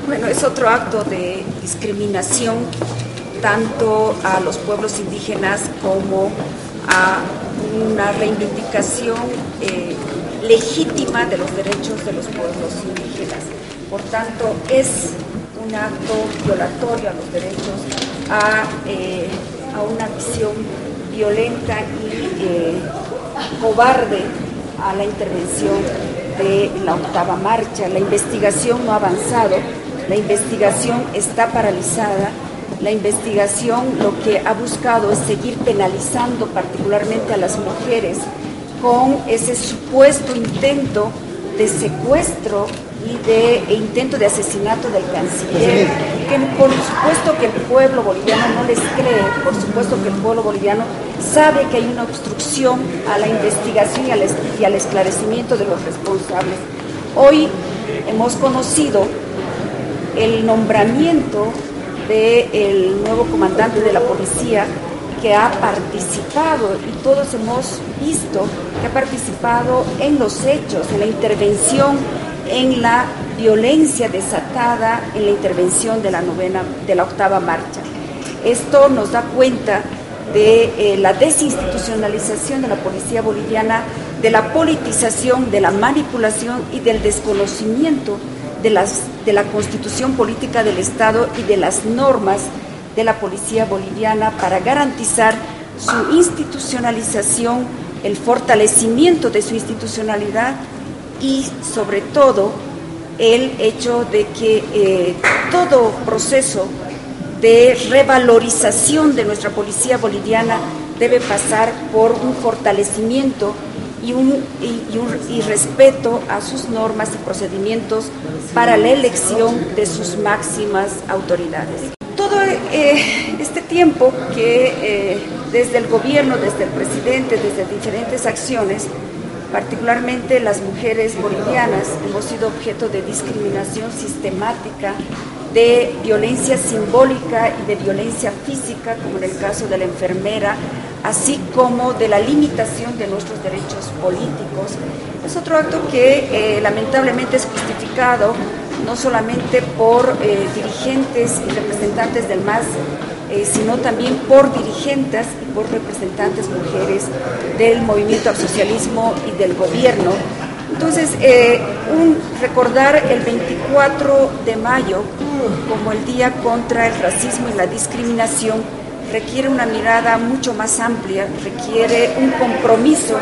Bueno, es otro acto de discriminación tanto a los pueblos indígenas como a una reivindicación legítima de los derechos de los pueblos indígenas. Por tanto, es un acto violatorio a los derechos, a una visión violenta y cobarde a la intervención de la octava marcha. La investigación no ha avanzado, la investigación está paralizada, la investigación lo que ha buscado es seguir penalizando particularmente a las mujeres con ese supuesto intento de secuestro e intento de asesinato del canciller, que por supuesto que el pueblo boliviano no les cree, por supuesto que el pueblo boliviano sabe que hay una obstrucción a la investigación y al esclarecimiento de los responsables. Hoy hemos conocido el nombramiento del nuevo comandante de la policía, que ha participado, y todos hemos visto que ha participado en los hechos, en la intervención, en la violencia desatada, en la intervención de la octava marcha. Esto nos da cuenta de la desinstitucionalización de la policía boliviana, de la politización, de la manipulación y del desconocimiento de la constitución política del Estado y de las normas de la policía boliviana para garantizar su institucionalización, el fortalecimiento de su institucionalidad y sobre todo el hecho de que todo proceso de revalorización de nuestra policía boliviana debe pasar por un fortalecimiento y respeto a sus normas y procedimientos para la elección de sus máximas autoridades. Todo este tiempo que desde el gobierno, desde el presidente, desde diferentes acciones, particularmente las mujeres bolivianas, hemos sido objeto de discriminación sistemática, de violencia simbólica y de violencia física, como en el caso de la enfermera, así como de la limitación de nuestros derechos políticos. Es otro acto que lamentablemente es justificado no solamente por dirigentes y representantes del MAS, sino también por dirigentes y por representantes mujeres del movimiento al socialismo y del gobierno. Entonces, recordar el 24 de mayo como el Día contra el Racismo y la Discriminación requiere una mirada mucho más amplia, requiere un compromiso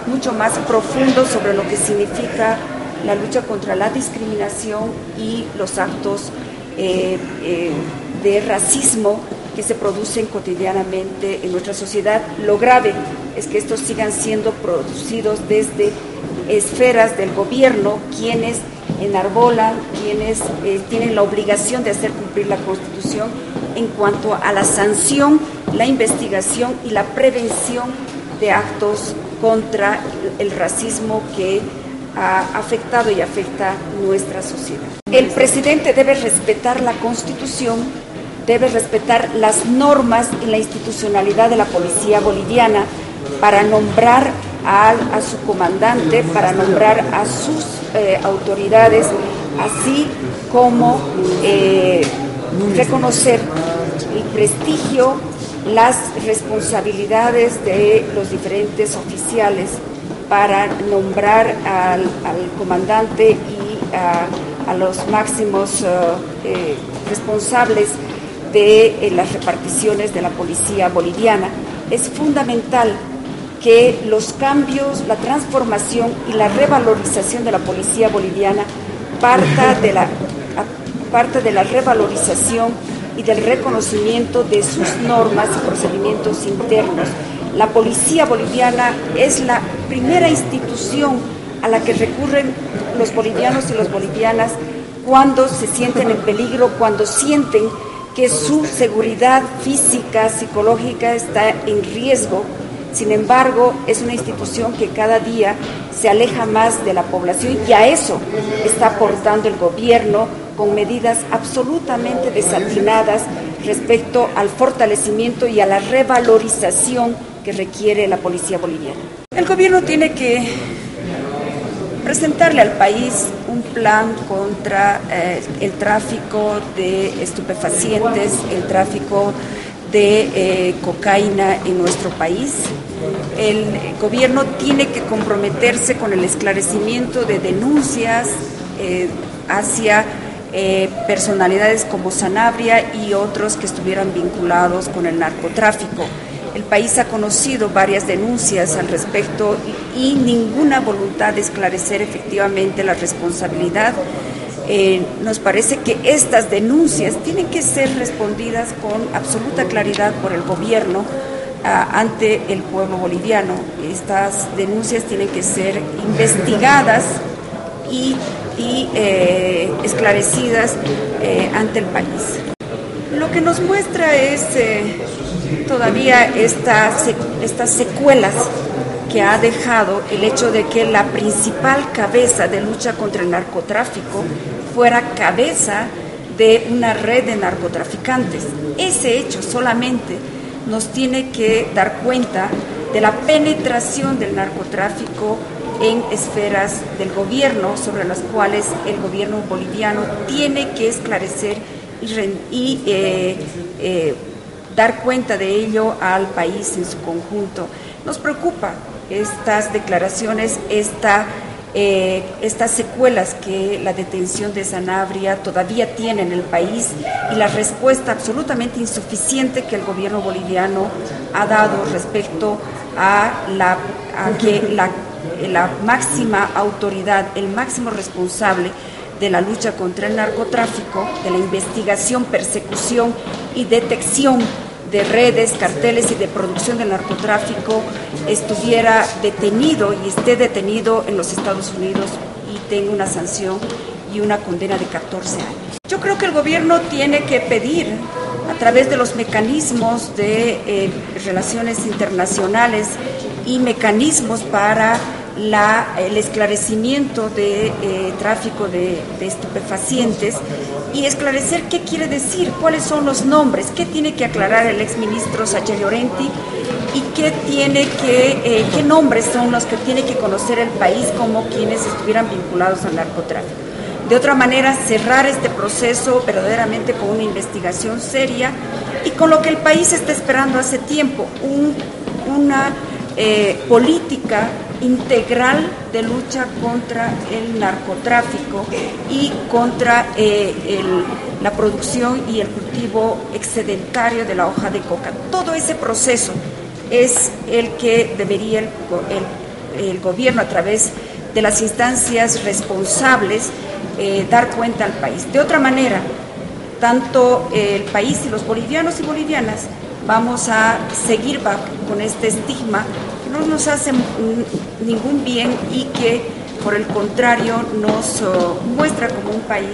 mucho más profundo sobre lo que significa la lucha contra la discriminación y los actos de racismo que se producen cotidianamente en nuestra sociedad. Lo grave es que estos sigan siendo producidos desde esferas del gobierno, quienes enarbolan, quienes tienen la obligación de hacer cumplir la Constitución en cuanto a la sanción, la investigación y la prevención de actos contra el racismo que ha afectado y afecta nuestra sociedad. El presidente debe respetar la Constitución, debe respetar las normas y la institucionalidad de la policía boliviana para nombrar a su comandante, para nombrar a sus autoridades, así como reconocer el prestigio, las responsabilidades de los diferentes oficiales para nombrar al comandante y a los máximos responsables de las reparticiones de la policía boliviana. Es fundamental que los cambios, la transformación y la revalorización de la policía boliviana parta de la revalorización y del reconocimiento de sus normas y procedimientos internos. La policía boliviana es la primera institución a la que recurren los bolivianos y las bolivianas cuando se sienten en peligro, cuando sienten que su seguridad física, psicológica está en riesgo. Sin embargo, es una institución que cada día se aleja más de la población y a eso está aportando el gobierno con medidas absolutamente desatinadas respecto al fortalecimiento y a la revalorización que requiere la policía boliviana. El gobierno tiene que presentarle al país un plan contra el tráfico de estupefacientes, el tráfico de cocaína en nuestro país. El gobierno tiene que comprometerse con el esclarecimiento de denuncias hacia personalidades como Sanabria y otros que estuvieran vinculados con el narcotráfico. El país ha conocido varias denuncias al respecto y ninguna voluntad de esclarecer efectivamente la responsabilidad. Nos parece que estas denuncias tienen que ser respondidas con absoluta claridad por el gobierno ante el pueblo boliviano. Estas denuncias tienen que ser investigadas y esclarecidas ante el país. Lo que nos muestra es todavía estas secuelas que ha dejado el hecho de que la principal cabeza de lucha contra el narcotráfico fuera cabeza de una red de narcotraficantes. Ese hecho solamente nos tiene que dar cuenta de la penetración del narcotráfico en esferas del gobierno, sobre las cuales el gobierno boliviano tiene que esclarecer y dar cuenta de ello al país en su conjunto. Nos preocupa estas declaraciones, estas secuelas que la detención de Sanabria todavía tiene en el país y la respuesta absolutamente insuficiente que el gobierno boliviano ha dado respecto a que la máxima autoridad, el máximo responsable de la lucha contra el narcotráfico, de la investigación, persecución y detección de redes, carteles y de producción del narcotráfico estuviera detenido y esté detenido en los Estados Unidos y tenga una sanción y una condena de 14 años. Yo creo que el gobierno tiene que pedir a través de los mecanismos de relaciones internacionales y mecanismos para el esclarecimiento de tráfico de estupefacientes y esclarecer qué quiere decir, cuáles son los nombres, qué tiene que aclarar el exministro Sacha Llorenti y qué nombres son los que tiene que conocer el país como quienes estuvieran vinculados al narcotráfico. De otra manera, cerrar este proceso verdaderamente con una investigación seria y con lo que el país está esperando hace tiempo, una política integral de lucha contra el narcotráfico y contra la producción y el cultivo excedentario de la hoja de coca. Todo ese proceso es el que debería el gobierno, a través de las instancias responsables, dar cuenta al país. De otra manera, tanto el país y los bolivianos y bolivianas vamos a seguir con este estigma que no nos hace ningún bien y que, por el contrario, nos muestra como un país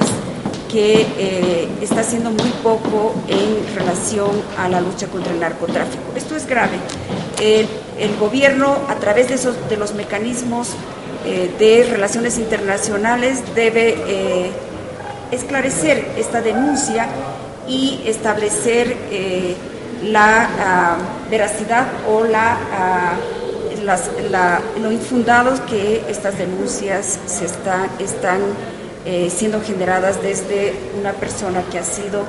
que está haciendo muy poco en relación a la lucha contra el narcotráfico. Esto es grave. El gobierno, a través de los mecanismos de relaciones internacionales, debe esclarecer esta denuncia y establecer la veracidad o lo infundados que estas denuncias están siendo generadas desde una persona que ha sido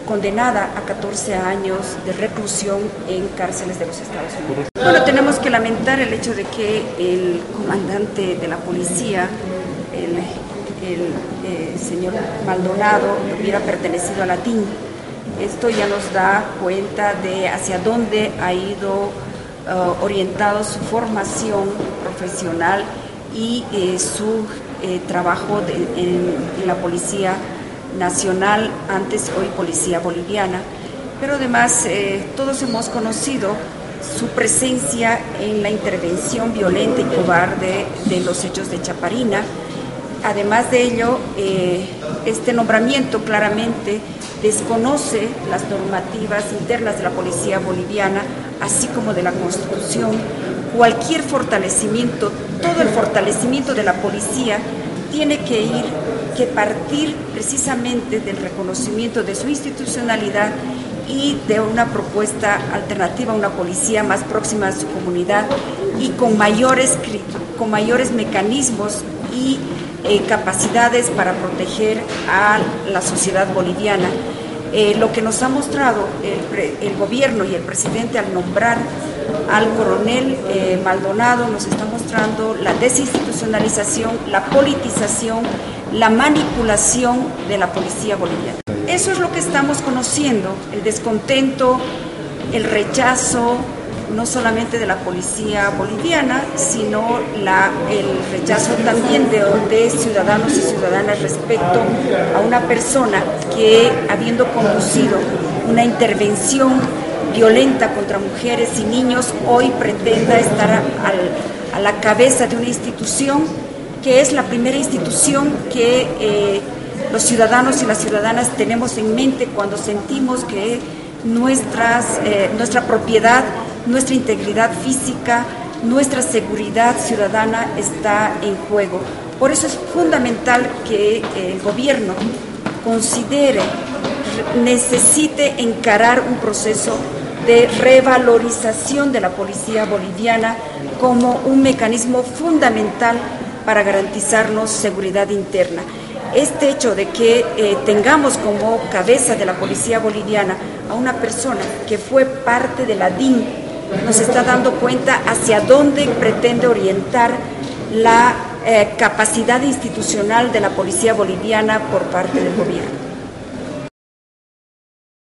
condenada a 14 años de reclusión en cárceles de los Estados Unidos. Bueno, tenemos que lamentar el hecho de que el comandante de la policía, el señor Maldonado, hubiera pertenecido a la DIN. Esto ya nos da cuenta de hacia dónde ha ido orientado su formación profesional y su trabajo en la Policía Nacional, antes hoy Policía Boliviana. Pero además todos hemos conocido su presencia en la intervención violenta y cobarde de los hechos de Chaparina. Además de ello, este nombramiento claramente desconoce las normativas internas de la policía boliviana, así como de la Constitución. Cualquier fortalecimiento, todo el fortalecimiento de la policía tiene que partir precisamente del reconocimiento de su institucionalidad y de una propuesta alternativa, una policía más próxima a su comunidad y con mayores mecanismos y capacidades para proteger a la sociedad boliviana. Lo que nos ha mostrado el gobierno y el presidente al nombrar al coronel Maldonado nos está mostrando la desinstitucionalización, la politización, la manipulación de la policía boliviana. Eso es lo que estamos conociendo, el descontento, el rechazo, no solamente de la policía boliviana, sino el rechazo también de ciudadanos y ciudadanas respecto a una persona que, habiendo conducido una intervención violenta contra mujeres y niños, hoy pretenda estar a la cabeza de una institución que es la primera institución que los ciudadanos y las ciudadanas tenemos en mente cuando sentimos que nuestra propiedad, nuestra integridad física, nuestra seguridad ciudadana está en juego. Por eso es fundamental que el gobierno considere, necesite encarar un proceso de revalorización de la policía boliviana como un mecanismo fundamental para garantizarnos seguridad interna. Este hecho de que tengamos como cabeza de la policía boliviana a una persona que fue parte de la DIN nos está dando cuenta hacia dónde pretende orientar la capacidad institucional de la policía boliviana por parte del gobierno.